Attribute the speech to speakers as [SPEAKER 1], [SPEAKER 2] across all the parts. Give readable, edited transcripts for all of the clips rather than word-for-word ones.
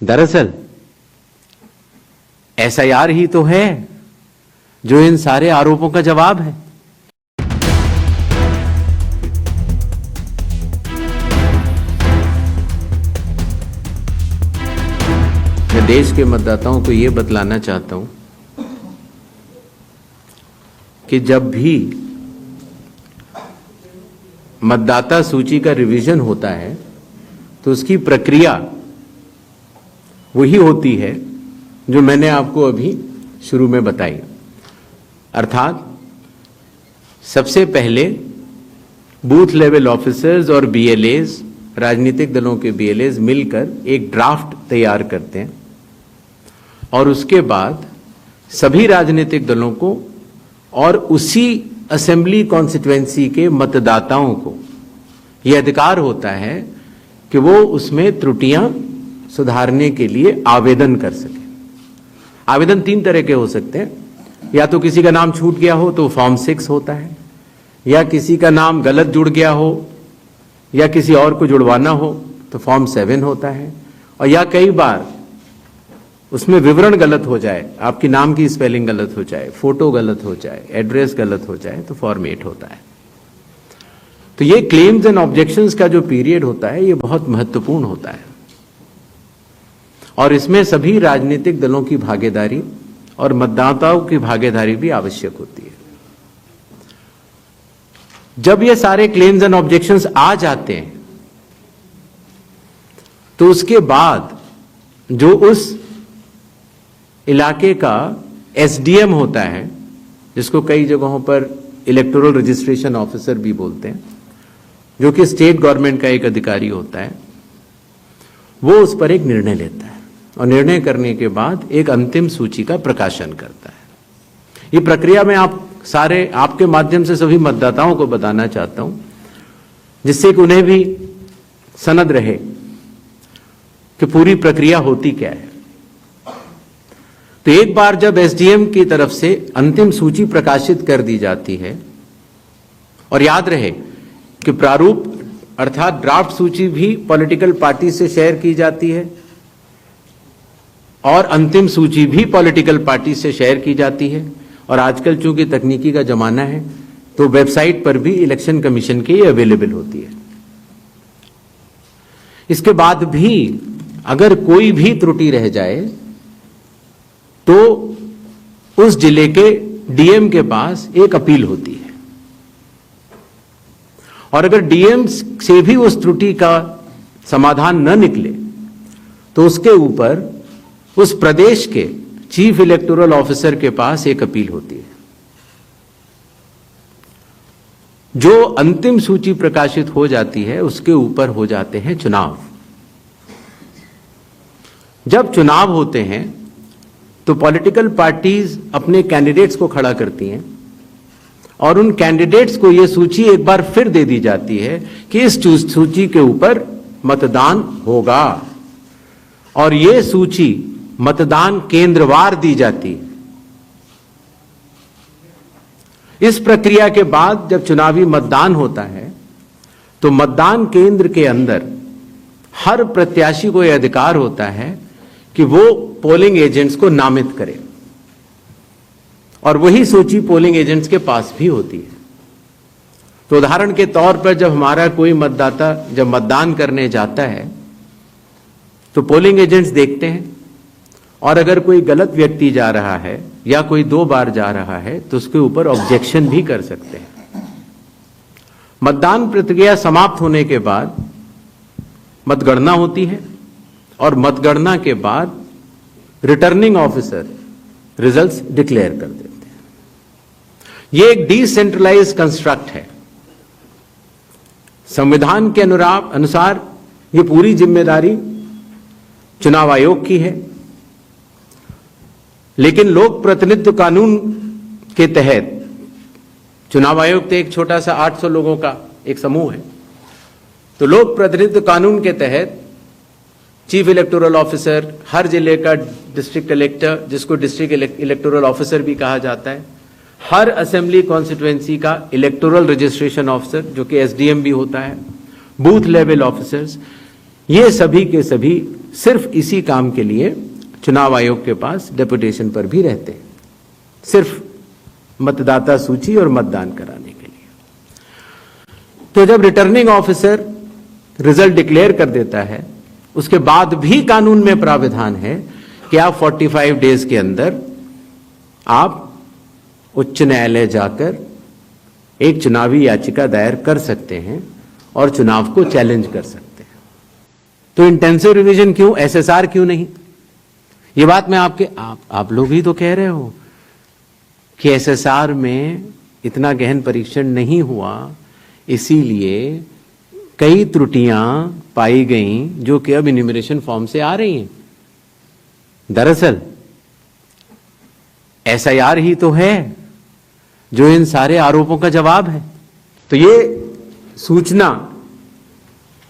[SPEAKER 1] दरअसल एसआईआर ही तो है जो इन सारे आरोपों का जवाब है। मैं देश के मतदाताओं को यह बतलाना चाहता हूं कि जब भी मतदाता सूची का रिवीजन होता है तो उसकी प्रक्रिया वही होती है जो मैंने आपको अभी शुरू में बताई। अर्थात सबसे पहले बूथ लेवल ऑफिसर्स और बीएलएज, राजनीतिक दलों के बीएलएज मिलकर एक ड्राफ्ट तैयार करते हैं और उसके बाद सभी राजनीतिक दलों को और उसी असेंबली कॉन्स्टिट्यूएंसी के मतदाताओं को यह अधिकार होता है कि वो उसमें त्रुटियां सुधारने के लिए आवेदन कर सके। आवेदन 3 तरह के हो सकते हैं, या तो किसी का नाम छूट गया हो तो फॉर्म 6 होता है, या किसी का नाम गलत जुड़ गया हो या किसी और को जुड़वाना हो तो फॉर्म 7 होता है, और या कई बार उसमें विवरण गलत हो जाए, आपकी नाम की स्पेलिंग गलत हो जाए, फोटो गलत हो जाए, एड्रेस गलत हो जाए तो फॉर्म 8 होता है। तो ये क्लेम्स एंड ऑब्जेक्शंस का जो पीरियड होता है ये बहुत महत्वपूर्ण होता है और इसमें सभी राजनीतिक दलों की भागीदारी और मतदाताओं की भागीदारी भी आवश्यक होती है। जब ये सारे क्लेम्स एंड ऑब्जेक्शंस आ जाते हैं तो उसके बाद जो उस इलाके का एसडीएम होता है, जिसको कई जगहों पर इलेक्टोरल रजिस्ट्रेशन ऑफिसर भी बोलते हैं, जो कि स्टेट गवर्नमेंट का एक अधिकारी होता है, वो उस पर एक निर्णय लेता है और निर्णय करने के बाद एक अंतिम सूची का प्रकाशन करता है। ये प्रक्रिया मैं आपके माध्यम से सभी मतदाताओं को बताना चाहता हूं, जिससे कि उन्हें भी सनद रहे कि पूरी प्रक्रिया होती क्या है। तो एक बार जब एसडीएम की तरफ से अंतिम सूची प्रकाशित कर दी जाती है, और याद रहे कि प्रारूप अर्थात ड्राफ्ट सूची भी पॉलिटिकल पार्टी से शेयर की जाती है और अंतिम सूची भी पॉलिटिकल पार्टी से शेयर की जाती है, और आजकल चूंकि तकनीकी का जमाना है तो वेबसाइट पर भी इलेक्शन कमीशन की अवेलेबल होती है। इसके बाद भी अगर कोई भी त्रुटि रह जाए तो उस जिले के डीएम के पास एक अपील होती है, और अगर डीएम से भी उस त्रुटि का समाधान न निकले तो उसके ऊपर उस प्रदेश के चीफ इलेक्टोरल ऑफिसर के पास एक अपील होती है। जो अंतिम सूची प्रकाशित हो जाती है उसके ऊपर हो जाते हैं चुनाव। जब चुनाव होते हैं तो पॉलिटिकल पार्टीज अपने कैंडिडेट्स को खड़ा करती हैं और उन कैंडिडेट्स को यह सूची एक बार फिर दे दी जाती है कि इस सूची के ऊपर मतदान होगा, और यह सूची मतदान केंद्रवार दी जाती है। इस प्रक्रिया के बाद जब चुनावी मतदान होता है तो मतदान केंद्र के अंदर हर प्रत्याशी को यह अधिकार होता है कि वो पोलिंग एजेंट्स को नामित करे, और वही सूची पोलिंग एजेंट्स के पास भी होती है। तो उदाहरण के तौर पर जब हमारा कोई मतदाता जब मतदान करने जाता है तो पोलिंग एजेंट्स देखते हैं, और अगर कोई गलत व्यक्ति जा रहा है या कोई 2 बार जा रहा है तो उसके ऊपर ऑब्जेक्शन भी कर सकते हैं। मतदान प्रक्रिया समाप्त होने के बाद मतगणना होती है, और मतगणना के बाद रिटर्निंग ऑफिसर रिजल्ट्स डिक्लेयर कर देते हैं। यह एक डिसेंट्रलाइज्ड कंस्ट्रक्ट है। संविधान के अनुसार यह पूरी जिम्मेदारी चुनाव आयोग की है, लेकिन लोक प्रतिनिधित्व कानून के तहत चुनाव आयोग तो एक छोटा सा 800 लोगों का एक समूह है, तो लोक प्रतिनिधित्व कानून के तहत चीफ इलेक्टोरल ऑफिसर, हर जिले का डिस्ट्रिक्ट कलेक्टर, जिसको डिस्ट्रिक्ट इलेक्टोरल ऑफिसर भी कहा जाता है, हर असेंबली कॉन्स्टिट्यूएंसी का इलेक्टोरल रजिस्ट्रेशन ऑफिसर जो कि एसडीएम भी होता है, बूथ लेवल ऑफिसर्स, ये सभी के सभी सिर्फ इसी काम के लिए चुनाव आयोग के पास डेपुटेशन पर भी रहते हैं, सिर्फ मतदाता सूची और मतदान कराने के लिए। तो जब रिटर्निंग ऑफिसर रिजल्ट डिक्लेयर कर देता है, उसके बाद भी कानून में प्राविधान है कि आप 45 डेज के अंदर आप उच्च न्यायालय जाकर एक चुनावी याचिका दायर कर सकते हैं और चुनाव को चैलेंज कर सकते हैं। तो इंटेंसिव रिवीजन क्यों, एसएसआर क्यों नहीं? ये बात मैं आप लोग ही तो कह रहे हो कि एसएसआर में इतना गहन परीक्षण नहीं हुआ, इसीलिए कई त्रुटियां पाई गईं जो कि अब इन्यूमरेशन फॉर्म से आ रही हैं। दरअसल एसआईआर ही तो है जो इन सारे आरोपों का जवाब है। तो ये सूचना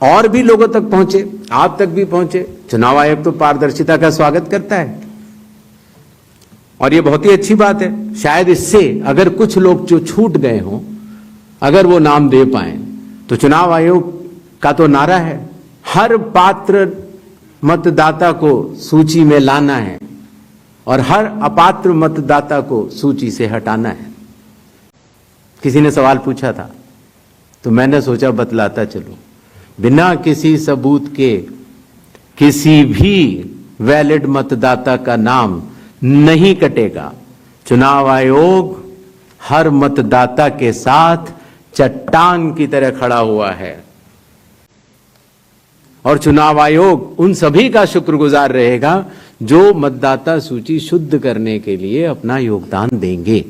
[SPEAKER 1] और भी लोगों तक पहुंचे, आप तक भी पहुंचे। चुनाव आयोग तो पारदर्शिता का स्वागत करता है और ये बहुत ही अच्छी बात है। शायद इससे अगर कुछ लोग जो छूट गए हों, अगर वो नाम दे पाए, तो चुनाव आयोग का तो नारा है हर पात्र मतदाता को सूची में लाना है और हर अपात्र मतदाता को सूची से हटाना है। किसी ने सवाल पूछा था तो मैंने सोचा बतलाता चलूं। बिना किसी सबूत के किसी भी वैलिड मतदाता का नाम नहीं कटेगा। चुनाव आयोग हर मतदाता के साथ चट्टान की तरह खड़ा हुआ है और चुनाव आयोग उन सभी का शुक्रगुजार रहेगा जो मतदाता सूची शुद्ध करने के लिए अपना योगदान देंगे।